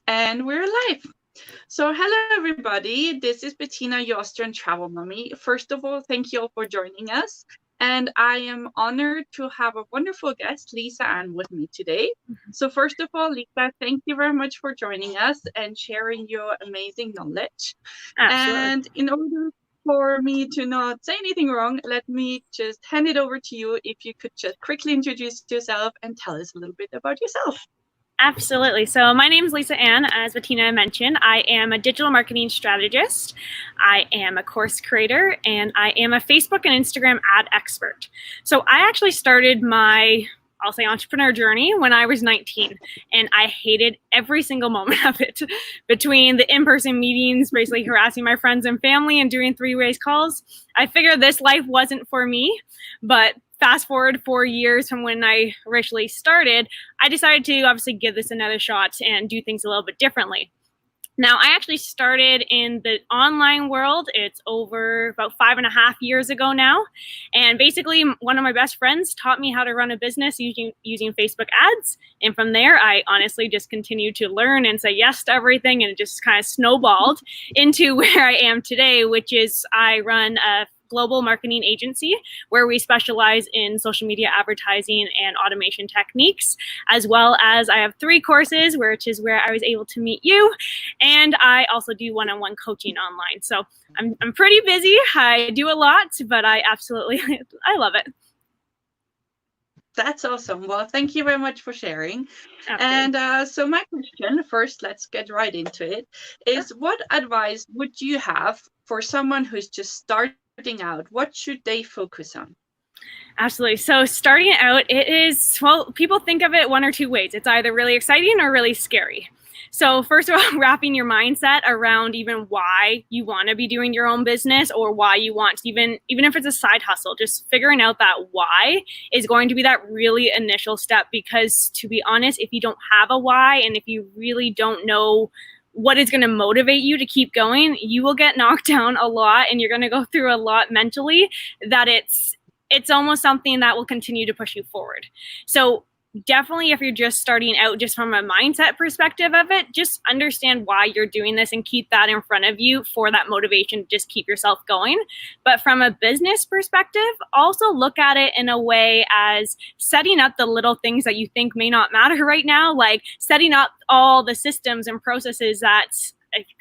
And we're live. So hello everybody, this is Bettina, your Austrian travel mummy. First of all, thank you all for joining us. And I am honored to have a wonderful guest, Lisa Ann, with me today. So first of all, Lisa, thank you very much for joining us and sharing your amazing knowledge. Absolutely. And in order for me to not say anything wrong, let me just hand it over to you. If you could just quickly introduce yourself and tell us a little bit about yourself. Absolutely. So my name is Lisa Ann. As Bettina mentioned, I am a digital marketing strategist. I am a course creator, and I am a Facebook and Instagram ad expert. So I actually started my, I'll say, entrepreneur journey when I was 19, and I hated every single moment of it. Between the in-person meetings, basically harassing my friends and family and doing three-way calls, I figured this life wasn't for me. But fast forward 4 years from when I originally started, I decided to obviously give this another shot and do things a little bit differently. Now, I actually started in the online world. It's over about 5.5 years ago now. And basically, one of my best friends taught me how to run a business using Facebook ads. And from there, I honestly just continued to learn and say yes to everything. And it just kind of snowballed into where I am today, which is I run a global marketing agency where we specialize in social media advertising and automation techniques, as well as I have 3 courses, which is where I was able to meet you. And I also do one-on-one coaching online. So I'm pretty busy. I do a lot, but I love it. That's awesome. Well, thank you very much for sharing. Absolutely. And so my question, first, let's get right into it, is what advice would you have for someone who's just starting out? What should they focus on? Absolutely. So starting out, it is, well, people think of it one or two ways. It's either really exciting or really scary. So first of all, wrapping your mindset around even why you want to be doing your own business or why you want to, even if it's a side hustle, just figuring out that why is going to be that really initial step. Because to be honest, if you don't have a why and if you really don't know what is going to motivate you to keep going, you will get knocked down a lot and you're going to go through a lot mentally that it's almost something that will continue to push you forward. So definitely if you're just starting out, just from a mindset perspective of it, just understand why you're doing this and keep that in front of you for that motivation to just keep yourself going. But from a business perspective, also look at it in a way as setting up the little things that you think may not matter right now, like setting up all the systems and processes that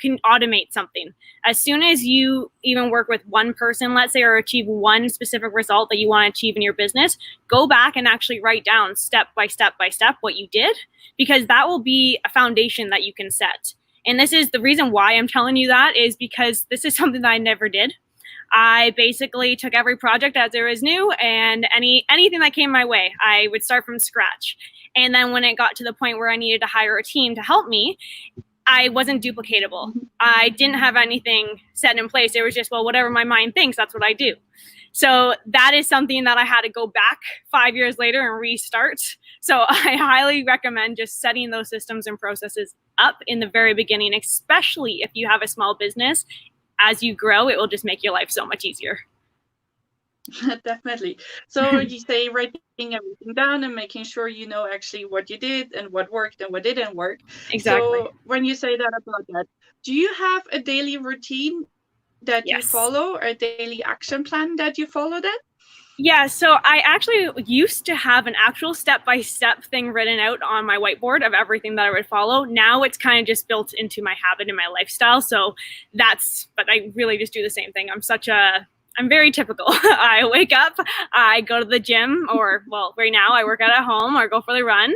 can automate something. As soon as you even work with one person, let's say, or achieve one specific result that you want to achieve in your business, go back and actually write down step by step what you did, because that will be a foundation that you can set. And this is the reason why I'm telling you that, is because this is something that I never did. I basically took every project as it was new, and anything that came my way, I would start from scratch. And then when it got to the point where I needed to hire a team to help me, I wasn't duplicatable. I didn't have anything set in place. It was just, well, whatever my mind thinks, that's what I do. So that is something that I had to go back 5 years later and restart. So I highly recommend just setting those systems and processes up in the very beginning, especially if you have a small business. As you grow, it will just make your life so much easier. Definitely. So you say writing everything down and making sure you know actually what you did and what worked and what didn't work. Exactly. So when you say that about that, do you have a daily routine that you follow, or a daily action plan that you follow then? Yeah, so I actually used to have an actual step-by-step thing written out on my whiteboard of everything that I would follow. Now it's kind of just built into my habit and my lifestyle. So but I really just do the same thing. I'm very typical. I wake up, I go to the gym, or, well, right now I work out at home or go for the run.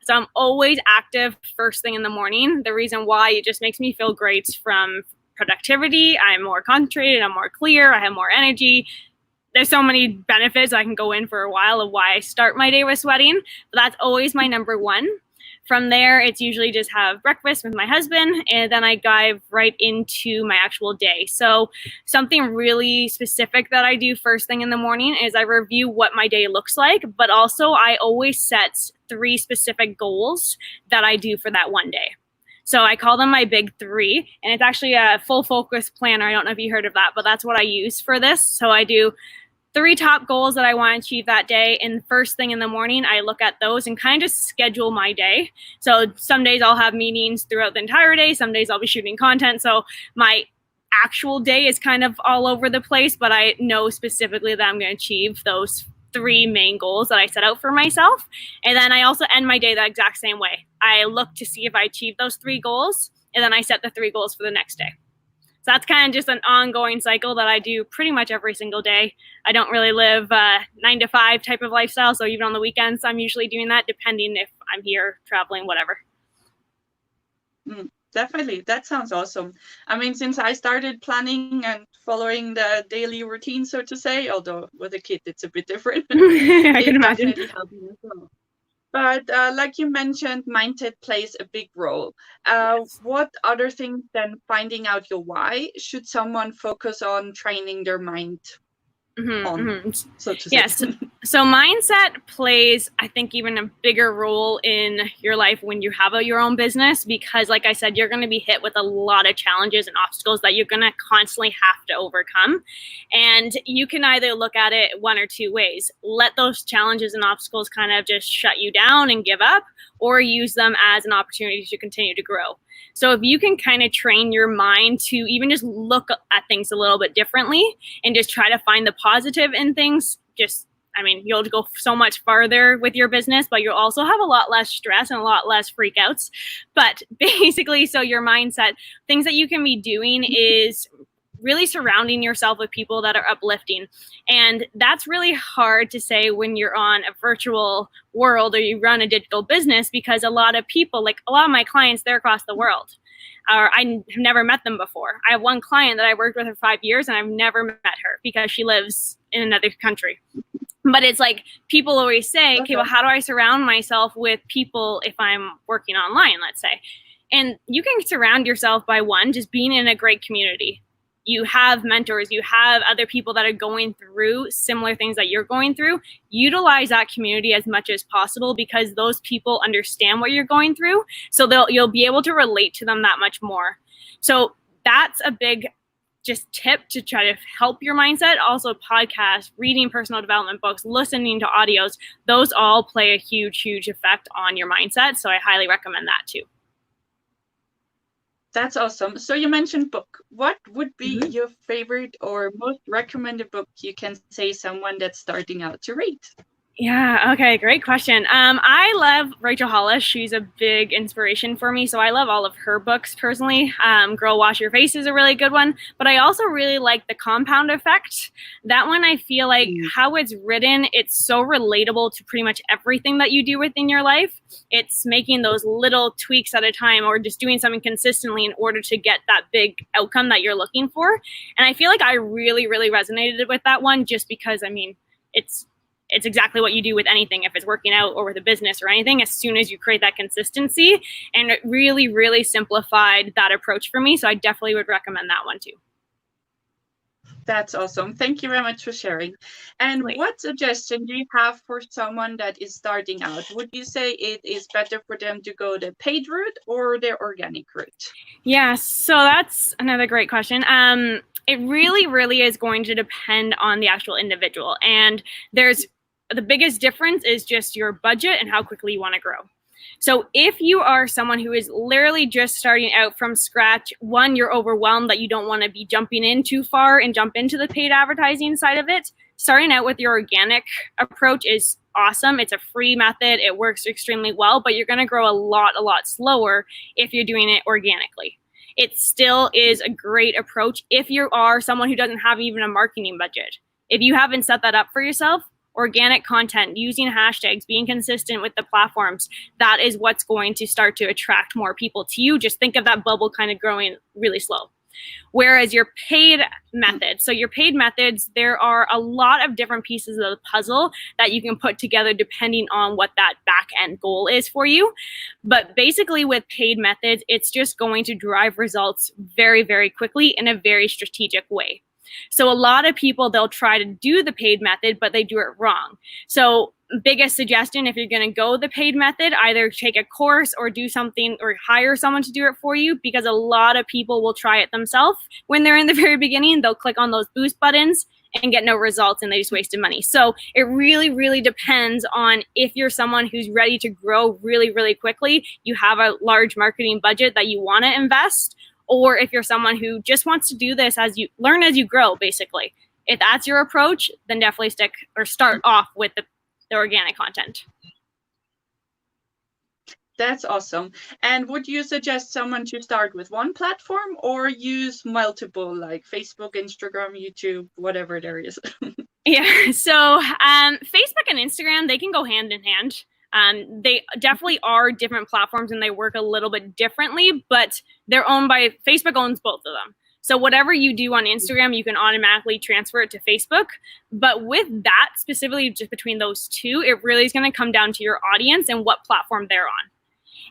So I'm always active first thing in the morning. The reason why, it just makes me feel great from productivity. I'm more concentrated, I'm more clear, I have more energy. There's so many benefits I can go in for a while of why I start my day with sweating, but that's always my number one. From there, it's usually just have breakfast with my husband, and then I dive right into my actual day. So something really specific that I do first thing in the morning is I review what my day looks like, but also I always set 3 specific goals that I do for that one day. So I call them my big 3, and it's actually a full focus planner. I don't know if you heard of that, but that's what I use for this. So I do 3 top goals that I want to achieve that day. And first thing in the morning, I look at those and kind of just schedule my day. So some days I'll have meetings throughout the entire day. Some days I'll be shooting content. So my actual day is kind of all over the place, but I know specifically that I'm going to achieve those 3 main goals that I set out for myself. And then I also end my day the exact same way. I look to see if I achieve those 3 goals, and then I set the 3 goals for the next day. So that's kind of just an ongoing cycle that I do pretty much every single day. I don't really live a 9 to 5 type of lifestyle. So even on the weekends, I'm usually doing that, depending if I'm here traveling, whatever. Definitely. That sounds awesome. I mean, since I started planning and following the daily routine, so to say, although with a kid, it's a bit different. I can imagine. Definitely helped me as well. But like you mentioned, mindset plays a big role. Yes. What other things than finding out your why should someone focus on training their mind on, so to say? Yes. So mindset plays, I think, even a bigger role in your life when you have your own business, because like I said, you're going to be hit with a lot of challenges and obstacles that you're going to constantly have to overcome. And you can either look at it one or 2 ways. Let those challenges and obstacles kind of just shut you down and give up, or use them as an opportunity to continue to grow. So if you can kind of train your mind to even just look at things a little bit differently and just try to find the positive in things, you'll go so much farther with your business, but you'll also have a lot less stress and a lot less freakouts. But basically, so your mindset, things that you can be doing is really surrounding yourself with people that are uplifting. And that's really hard to say when you're on a virtual world or you run a digital business, because a lot of people, like a lot of my clients, they're across the world. I have never met them before. I have one client that I worked with for 5 years, and I've never met her because she lives in another country. But it's like people always say, okay, well, how do I surround myself with people if I'm working online, let's say? And you can surround yourself by, one, just being in a great community. You have mentors, you have other people that are going through similar things that you're going through. Utilize that community as much as possible, because those people understand what you're going through. So you'll be able to relate to them that much more. So that's a big just tip to try to help your mindset. Also podcasts, reading personal development books, listening to audios, those all play a huge, huge effect on your mindset. So I highly recommend that too. That's awesome. So you mentioned book. What would be your favorite or most recommended book you can say someone that's starting out to read? Yeah, okay, great question. I love Rachel Hollis. She's a big inspiration for me, so I love all of her books personally. Girl Wash Your Face is a really good one, but I also really like The Compound Effect. That one, I feel like how it's written, it's so relatable to pretty much everything that you do within your life. It's making those little tweaks at a time, or just doing something consistently in order to get that big outcome that you're looking for. And I feel like I really, really resonated with that one, just because, it's exactly what you do with anything, if it's working out or with a business or anything, as soon as you create that consistency. And it really, really simplified that approach for me. So I definitely would recommend that one too. That's awesome. Thank you very much for sharing. And what suggestion do you have for someone that is starting out? Would you say it is better for them to go the paid route or the organic route? Yeah, so that's another great question. It really, really is going to depend on the actual individual. And the biggest difference is just your budget and how quickly you want to grow. So if you are someone who is literally just starting out from scratch, one, you're overwhelmed that you don't want to be jumping in too far and jump into the paid advertising side of it. Starting out with your organic approach is awesome. It's a free method. It works extremely well, but you're going to grow a lot slower if you're doing it organically. It still is a great approach if you are someone who doesn't have even a marketing budget. If you haven't set that up for yourself, organic content, using hashtags, being consistent with the platforms, that is what's going to start to attract more people to you. Just think of that bubble kind of growing really slow. Whereas your paid methods, so your paid methods, there are a lot of different pieces of the puzzle that you can put together depending on what that back end goal is for you. But basically with paid methods, it's just going to drive results very, very quickly in a very strategic way. So a lot of people, they'll try to do the paid method, but they do it wrong. So biggest suggestion, if you're going to go the paid method, either take a course or do something or hire someone to do it for you, because a lot of people will try it themselves. When they're in the very beginning, they'll click on those boost buttons and get no results and they just wasted money. So it really, really depends on if you're someone who's ready to grow really, really quickly, you have a large marketing budget that you want to invest, or if you're someone who just wants to do this as you learn as you grow, basically. If that's your approach, then definitely stick or start off with the organic content. That's awesome. And would you suggest someone to start with one platform or use multiple, like Facebook, Instagram, YouTube, whatever there is? Yeah, so Facebook and Instagram, they can go hand in hand. They definitely are different platforms and they work a little bit differently, but they're owned by, Facebook owns both of them. So whatever you do on Instagram, you can automatically transfer it to Facebook. But with that, specifically just between those two, it really is going to come down to your audience and what platform they're on.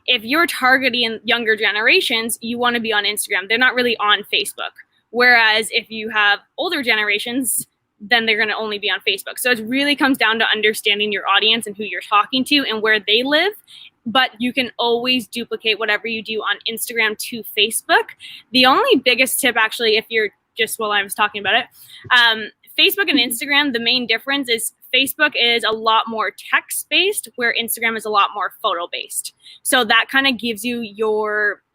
If you're targeting younger generations, you want to be on Instagram. They're not really on Facebook. Whereas if you have older generations, then they're going to only be on Facebook. So it really comes down to understanding your audience and who you're talking to and where they live. But you can always duplicate whatever you do on Instagram to Facebook. The only biggest tip, actually, if you're just while I was talking about it, Facebook and Instagram, the main difference is Facebook is a lot more text-based, where Instagram is a lot more photo-based. So that kind of gives you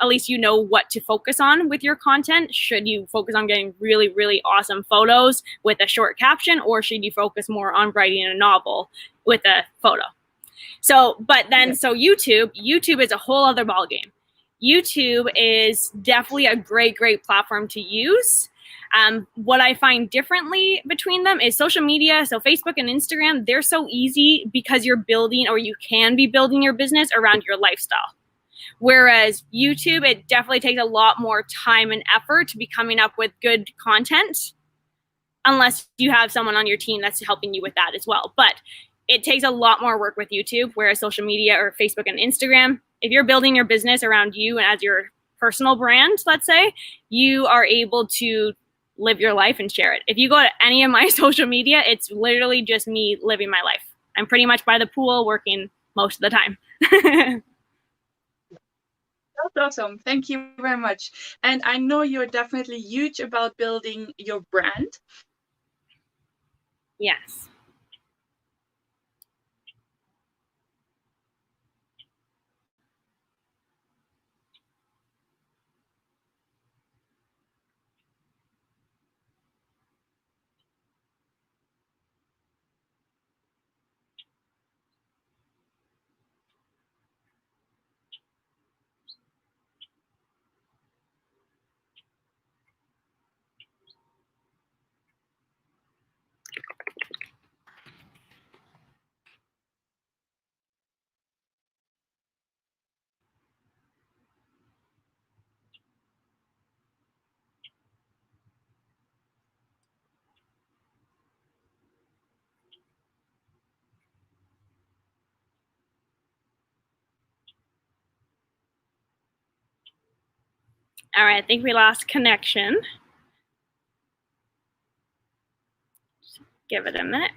at least you know what to focus on with your content. Should you focus on getting really, really awesome photos with a short caption, or should you focus more on writing a novel with a photo? So, but then, so YouTube is a whole other ballgame. YouTube is definitely a great, great platform to use. What I find differently between them is social media. So Facebook and Instagram, they're so easy because you're building, or you can be building your business around your lifestyle. Whereas YouTube, it definitely takes a lot more time and effort to be coming up with good content, unless you have someone on your team that's helping you with that as well. But it takes a lot more work with YouTube, whereas social media or Facebook and Instagram, if you're building your business around you and as your personal brand, let's say, you are able to live your life and share it. If you go to any of my social media, it's literally just me living my life. I'm pretty much by the pool working most of the time. That's awesome. Thank you very much. And I know you're definitely huge about building your brand. Yes. All right, I think we lost connection. Just give it a minute.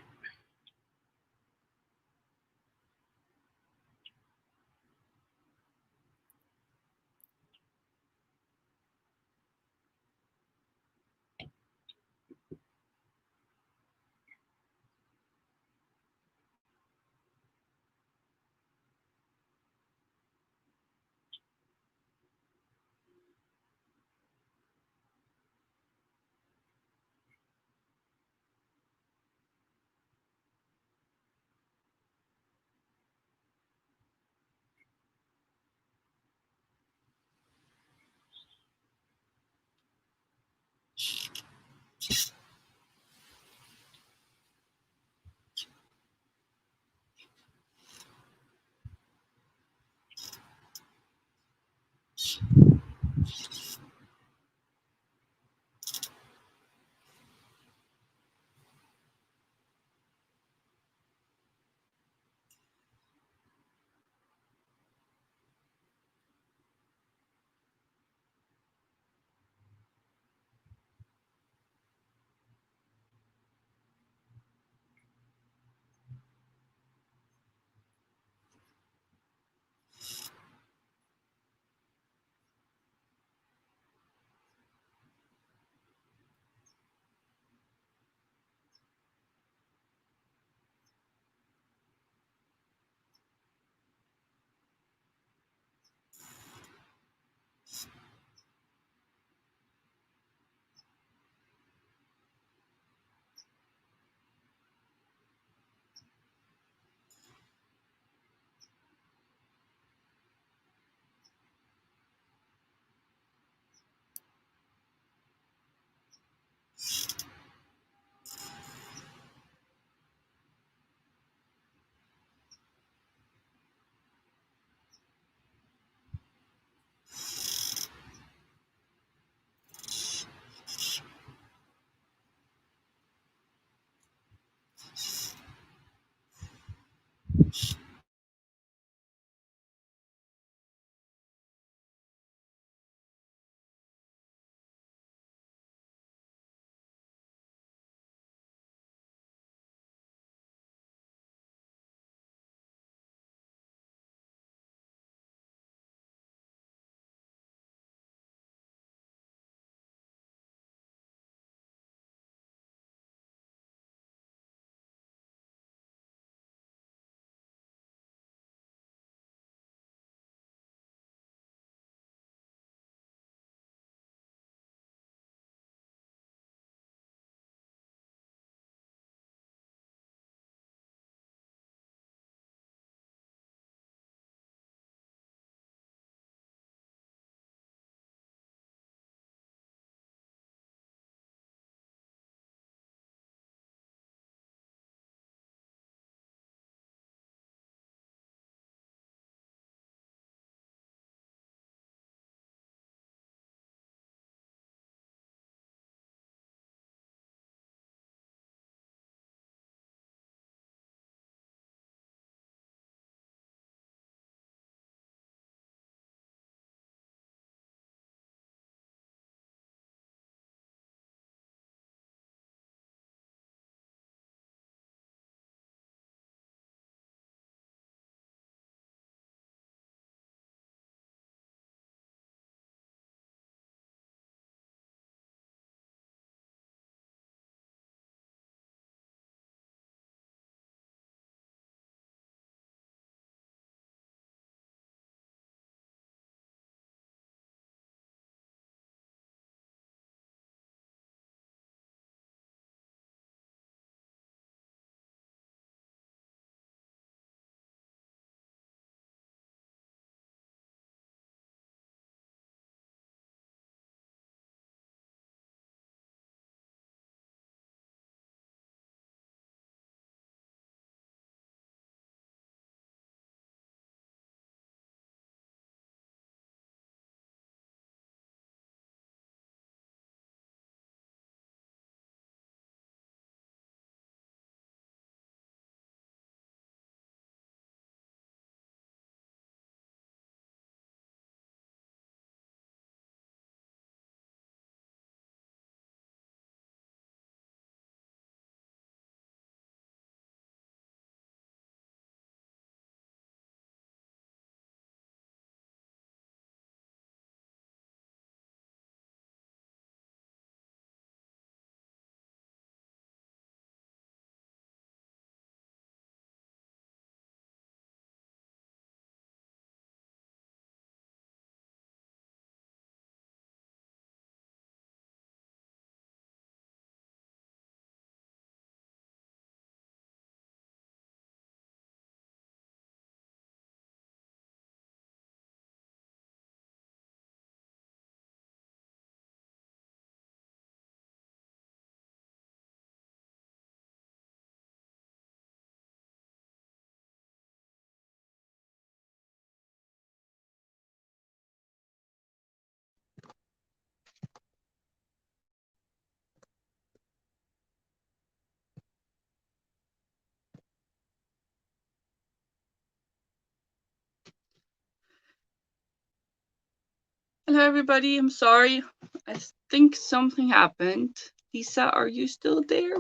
hello everybody. I'm sorry. I think something happened. Lisa, are you still there?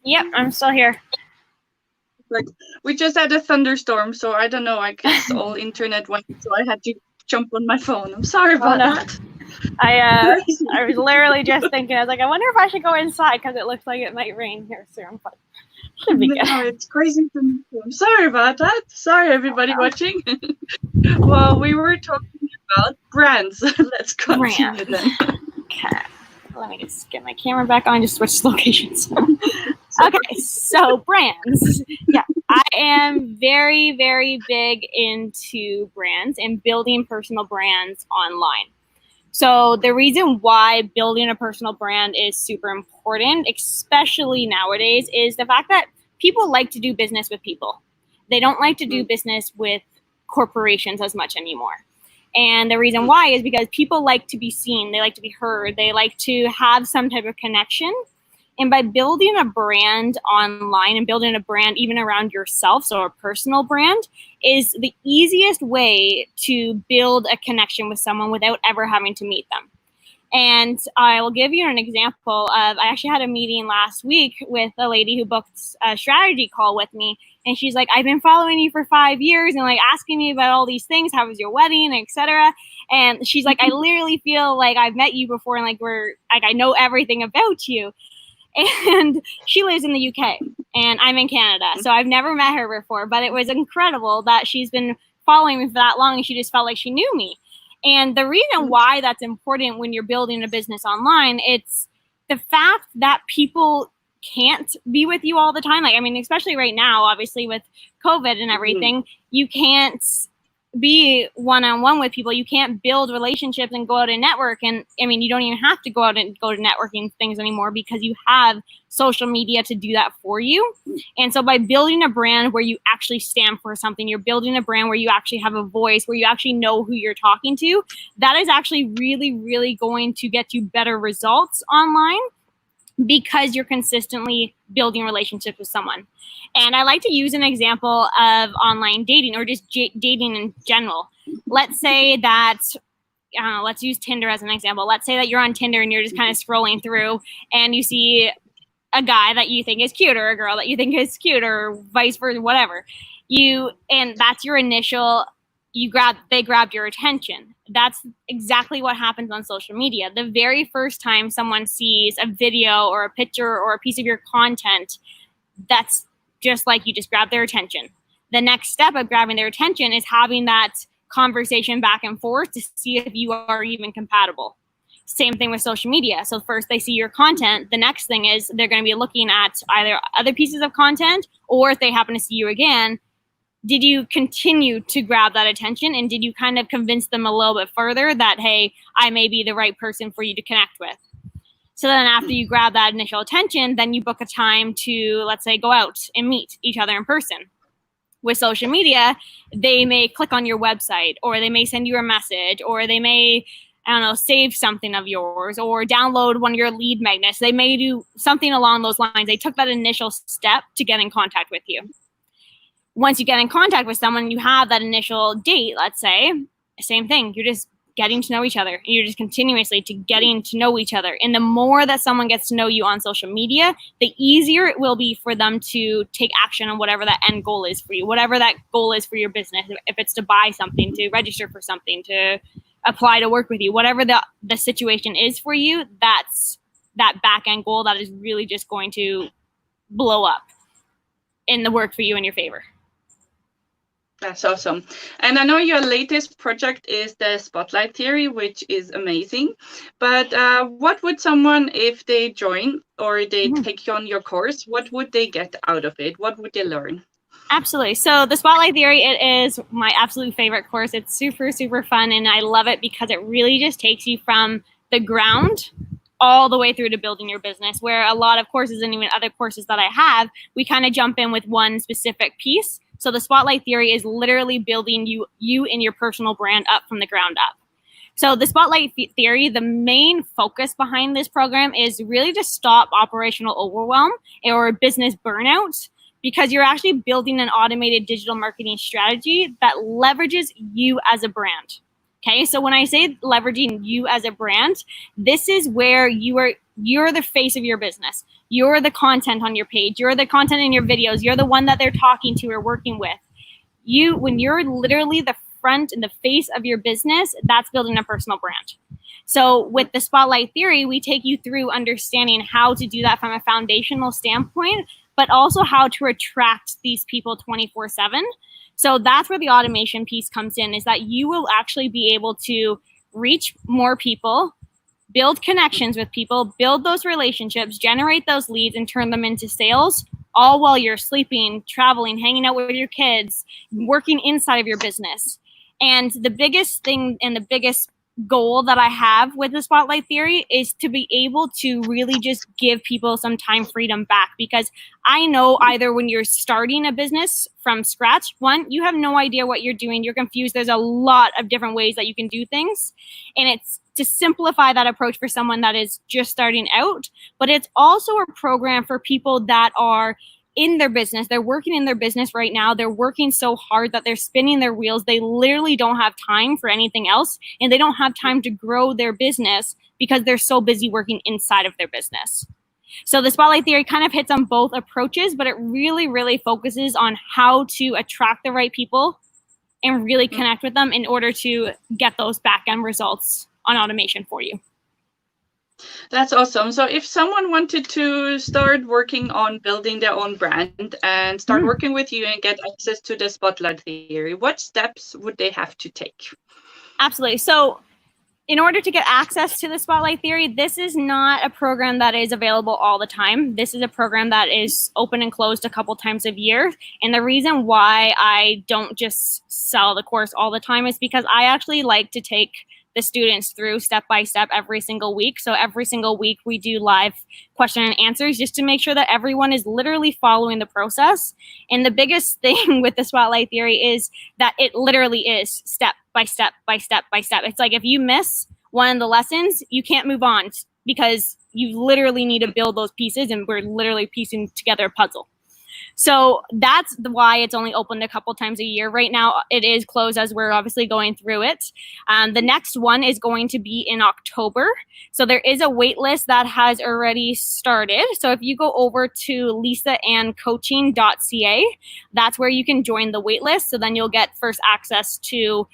Yep, I'm still here. Like, we just had a thunderstorm, so I don't know. I guess all internet went, so I had to jump on my phone. I'm sorry about that. I was literally just thinking, I was like, I wonder if I should go inside because it looks like it might rain here soon, but should be good. No, it's crazy. I'm sorry about that. Sorry, everybody watching. Well, we were talking about brands. Let's continue then. Okay. Let me just get my camera back on, just switch locations. Okay, so brands. Yeah, I am very, very big into brands and building personal brands online. So the reason why building a personal brand is super important, especially nowadays, is the fact that people like to do business with people. They don't like to do business with corporations as much anymore. And the reason why is because people like to be seen, they like to be heard, they like to have some type of connection. And by building a brand online and building a brand even around yourself, so a personal brand, is the easiest way to build a connection with someone without ever having to meet them. And I will give you an example of, I actually had a meeting last week with a lady who booked a strategy call with me. And she's like, I've been following you for 5 years and like asking me about all these things. How was your wedding, etc. And she's like, I literally feel like I've met you before and like I know everything about you. And she lives in the UK and I'm in Canada. So I've never met her before, but it was incredible that she's been following me for that long and she just felt like she knew me. And the reason why that's important when you're building a business online, it's the fact that people can't be with you all the time. Like, I mean, especially right now, obviously with COVID and everything, you can't be one-on-one with people. You can't build relationships and go out and network. And I mean, you don't even have to go out and go to networking things anymore because you have social media to do that for you. And so by building a brand where you actually stand for something, you're building a brand where you actually have a voice, where you actually know who you're talking to, that is actually really, really going to get you better results online because you're consistently building relationships with someone. And I like to use an example of online dating or just dating in general. Let's say that, let's use Tinder as an example. Let's say that you're on Tinder and you're just kind of scrolling through and you see a guy that you think is cute or a girl that you think is cute or vice versa, whatever. And that's your initial, they grabbed your attention. That's exactly what happens on social media. The very first time someone sees a video or a picture or a piece of your content, that's just like you just grabbed their attention. The next step of grabbing their attention is having that conversation back and forth to see if you are even compatible. Same thing with social media. So first they see your content. The next thing is they're going to be looking at either other pieces of content, or if they happen to see you again, did you continue to grab that attention? And did you kind of convince them a little bit further that, hey, I may be the right person for you to connect with? So then after you grab that initial attention, then you book a time to, let's say, go out and meet each other in person. With social media, they may click on your website, or they may send you a message, or they may, I don't know, save something of yours, or download one of your lead magnets. They may do something along those lines. They took that initial step to get in contact with you. Once you get in contact with someone, you have that initial date, let's say, same thing. You're just getting to know each other. You're just continuously getting to know each other. And the more that someone gets to know you on social media, the easier it will be for them to take action on whatever that end goal is for you, whatever that goal is for your business. If it's to buy something, to register for something, to apply to work with you, whatever the situation is for you, that's that back end goal that is really just going to blow up in the work for you in your favor. That's awesome. And I know your latest project is the Spotlight Theory, which is amazing. But what would someone, if they join or they take on your course, what would they get out of it? What would they learn? Absolutely. So the Spotlight Theory, it is my absolute favorite course. It's super, super fun. And I love it because it really just takes you from the ground all the way through to building your business, where a lot of courses and even other courses that I have, we kind of jump in with one specific piece. So the Spotlight Theory is literally building you and your personal brand up from the ground up. So the Spotlight Theory, the main focus behind this program is really to stop operational overwhelm or business burnout, because you're actually building an automated digital marketing strategy that leverages you as a brand. Okay, so when I say leveraging you as a brand, this is where you're the face of your business. You're the content on your page. You're the content in your videos. You're the one that they're talking to or working with. When you're literally the front and the face of your business, that's building a personal brand. So with the Spotlight Theory, we take you through understanding how to do that from a foundational standpoint, but also how to attract these people 24/7. So that's where the automation piece comes in, is that you will actually be able to reach more people, build connections with people, build those relationships, generate those leads, and turn them into sales, all while you're sleeping, traveling, hanging out with your kids, working inside of your business. And the biggest thing and the biggest goal that I have with the Spotlight Theory is to be able to really just give people some time freedom back, because I know either when you're starting a business from scratch, one, you have no idea what you're doing. You're confused. There's a lot of different ways that you can do things. And it's to simplify that approach for someone that is just starting out, but it's also a program for people that are in their business. They're working in their business right now. They're working so hard that they're spinning their wheels. They literally don't have time for anything else, and they don't have time to grow their business because they're so busy working inside of their business. So the Spotlight Theory kind of hits on both approaches, but it really, really focuses on how to attract the right people and really connect with them in order to get those back-end results on automation for you. That's awesome. So if someone wanted to start working on building their own brand and start working with you and get access to the Spotlight Theory, what steps would they have to take? Absolutely. So in order to get access to the Spotlight Theory, this is not a program that is available all the time. This is a program that is open and closed a couple times a year. And the reason why I don't just sell the course all the time is because I actually like to take the students through step by step every single week. So every single week we do live question and answers just to make sure that everyone is literally following the process. And the biggest thing with the Spotlight Theory is that it literally is step by step by step by step. It's like if you miss one of the lessons, you can't move on because you literally need to build those pieces, and we're literally piecing together a puzzle. So that's why it's only opened a couple times a year. Right now, it is closed as we're obviously going through it. The next one is going to be in October. So there is a wait list that has already started. So if you go over to lisaandcoaching.ca, that's where you can join the wait list. So then you'll get first access to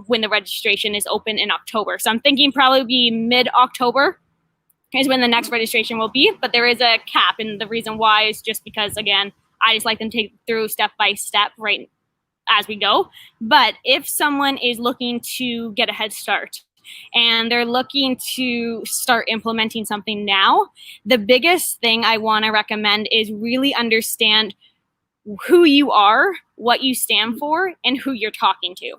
when the registration is open in October. So I'm thinking probably be mid-October is when the next registration will be, but there is a cap, and the reason why is just because, again, I just like them to take through step by step right as we go. But if someone is looking to get a head start and they're looking to start implementing something now, the biggest thing I want to recommend is really understand who you are, what you stand for, and who you're talking to.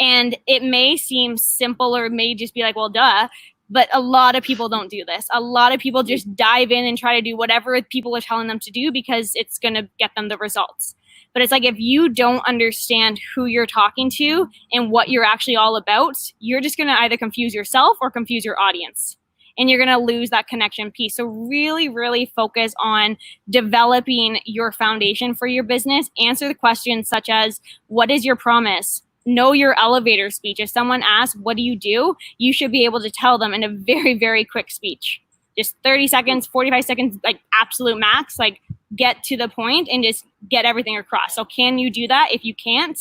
And it may seem simple, or it may just be like, well, duh. But a lot of people don't do this. A lot of people just dive in and try to do whatever people are telling them to do because it's going to get them the results. But it's like, if you don't understand who you're talking to and what you're actually all about, you're just going to either confuse yourself or confuse your audience. And you're going to lose that connection piece. So really, really focus on developing your foundation for your business. Answer the questions such as, what is your promise? Know your elevator speech. If someone asks, what do? You should be able to tell them in a very, very quick speech. Just 30 seconds, 45 seconds, like absolute max, like get to the point and just get everything across. So can you do that? If you can't,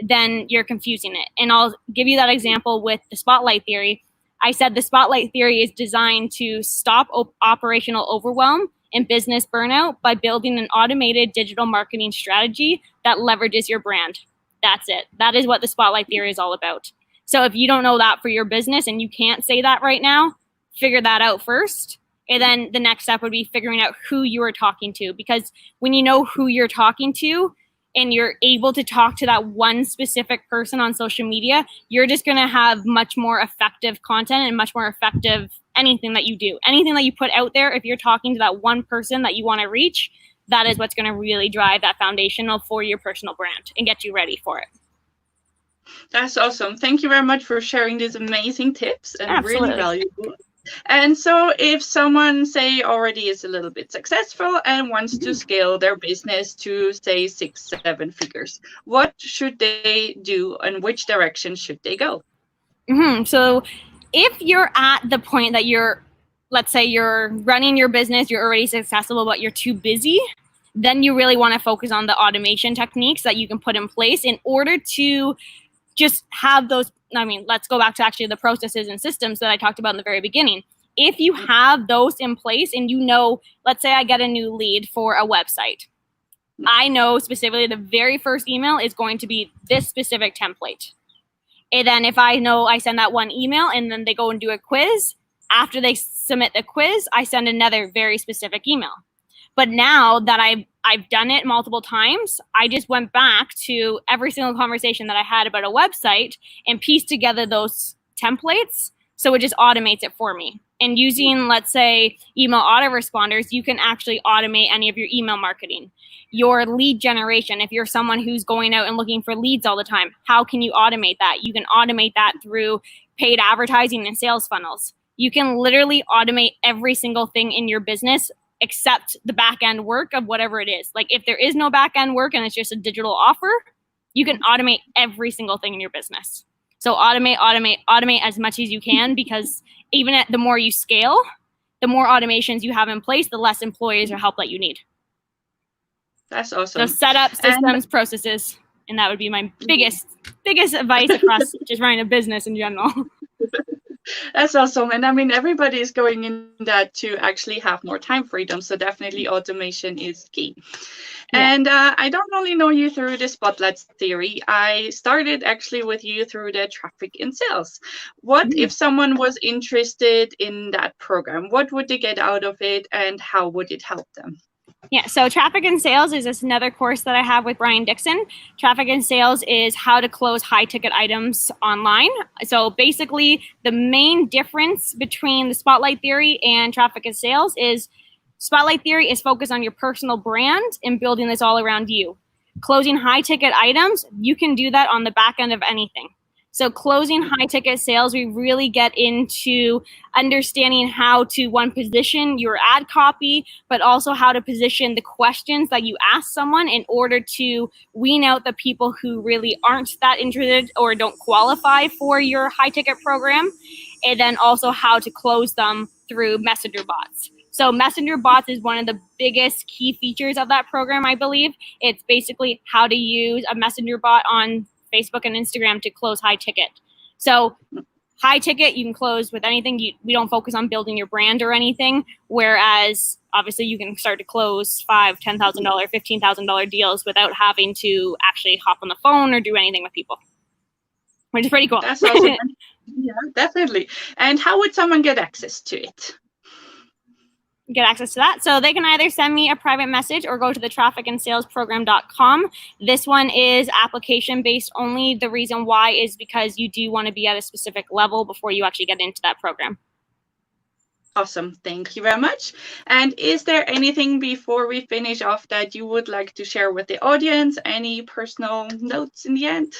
then you're confusing it. And I'll give you that example with the Spotlight Theory. I said the Spotlight Theory is designed to stop operational overwhelm and business burnout by building an automated digital marketing strategy that leverages your brand. That's it. That is what the Spotlight Theory is all about. So if you don't know that for your business and you can't say that right now, figure that out first. And then the next step would be figuring out who you are talking to. Because when you know who you're talking to and you're able to talk to that one specific person on social media, you're just going to have much more effective content and much more effective anything that you do. Anything that you put out there, if you're talking to that one person that you want to reach, that is what's going to really drive that foundational for your personal brand and get you ready for it. That's awesome. Thank you very much for sharing these amazing tips, and Absolutely. really valuable. And so if someone, say, already is a little bit successful and wants to scale their business to, say, 6-7 figures, what should they do and which direction should they go? So if you're at the point that let's say you're running your business, you're already successful, but you're too busy, then you really want to focus on the automation techniques that you can put in place in order to just have those. I mean, let's go back to actually the processes and systems that I talked about in the very beginning. If you have those in place and let's say I get a new lead for a website, I know specifically the very first email is going to be this specific template. And then if I know I send that one email and then they go and do a quiz, after they submit the quiz, I send another very specific email. But now that I've done it multiple times, I just went back to every single conversation that I had about a website and pieced together those templates. So it just automates it for me. And using, let's say, email autoresponders, you can actually automate any of your email marketing. Your lead generation, if you're someone who's going out and looking for leads all the time, how can you automate that? You can automate that through paid advertising and sales funnels. You can literally automate every single thing in your business except the back end work of whatever it is. Like if there is no back end work and it's just a digital offer, you can automate every single thing in your business. So automate as much as you can, because even the more you scale, the more automations you have in place, the less employees or help that you need. That's awesome. So set up systems, processes, and that would be my biggest advice across just running a business in general. That's awesome. And I mean, everybody is going in that to actually have more time freedom. So definitely automation is key. Yeah. And I don't only know you through the spotlight theory. I started actually with you through the traffic and sales. What if someone was interested in that program? What would they get out of it and how would it help them? Yeah, so Traffic and Sales is just another course that I have with Brian Dixon. Traffic and Sales is how to close high-ticket items online. So basically, the main difference between the Spotlight Theory and Traffic and Sales is Spotlight Theory is focused on your personal brand and building this all around you. Closing high-ticket items, you can do that on the back end of anything. So closing high-ticket sales, we really get into understanding how to, one, position your ad copy, but also how to position the questions that you ask someone in order to wean out the people who really aren't that interested or don't qualify for your high-ticket program, and then also how to close them through messenger bots. So messenger bots is one of the biggest key features of that program, I believe. It's basically how to use a messenger bot on Facebook and Instagram to close high ticket. So high ticket, you can close with anything. We don't focus on building your brand or anything. Whereas obviously you can start to close $5,000, $10,000, $15,000 deals without having to actually hop on the phone or do anything with people, which is pretty cool. That's awesome. Yeah, definitely. And how would someone get access to it? Get access to that. So they can either send me a private message or go to the trafficandsalesprogram.com. This one is application based only. The reason why is because you do want to be at a specific level before you actually get into that program. Awesome. Thank you very much. And is there anything before we finish off that you would like to share with the audience? Any personal notes in the end?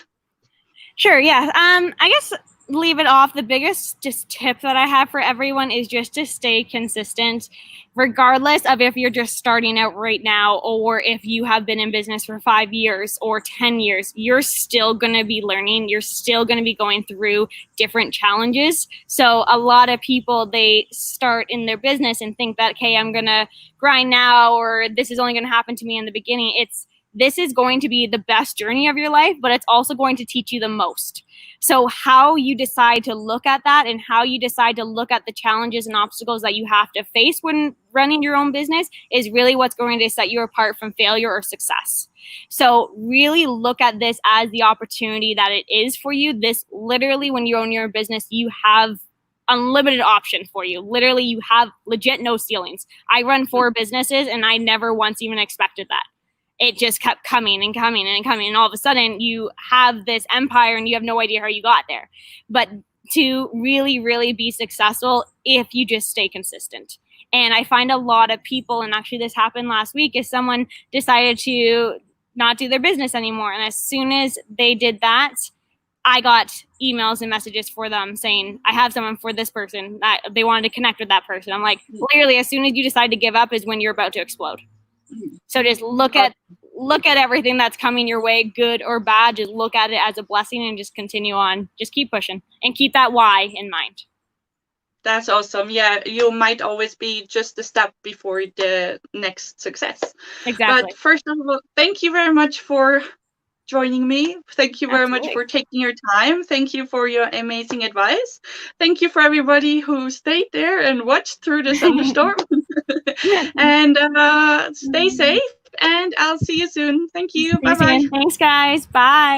Sure. Yeah. I guess leave it off. The biggest just tip that I have for everyone is just to stay consistent, regardless of if you're just starting out right now or if you have been in business for 5 years or 10 years, you're still going to be learning. You're still going to be going through different challenges. So a lot of people, they start in their business and think that, okay, I'm going to grind now, or this is only going to happen to me in the beginning. This is going to be the best journey of your life, but it's also going to teach you the most. So how you decide to look at that and how you decide to look at the challenges and obstacles that you have to face when running your own business is really what's going to set you apart from failure or success. So really look at this as the opportunity that it is for you. This literally, when you own your business, you have unlimited options for you. Literally, you have legit no ceilings. I run 4 businesses and I never once even expected that. It just kept coming and coming and coming. And all of a sudden you have this empire and you have no idea how you got there. But to really, really be successful, if you just stay consistent. And I find a lot of people, and actually this happened last week, is someone decided to not do their business anymore. And as soon as they did that, I got emails and messages for them saying, I have someone for this person, that they wanted to connect with that person. I'm like, literally, as soon as you decide to give up is when you're about to explode. So just look at look at everything that's coming your way, good or bad. Just look at it as a blessing and just continue on. Just keep pushing and keep that why in mind. That's awesome. Yeah, you might always be just a step before the next success. Exactly. But first of all, thank you very much for joining me. Thank you very Absolutely. much for taking your time. Thank you for your amazing advice. Thank you for everybody who stayed there and watched through the thunderstorm. And stay safe, and I'll see you soon. Thank you. Bye-bye. Thanks, guys. Bye.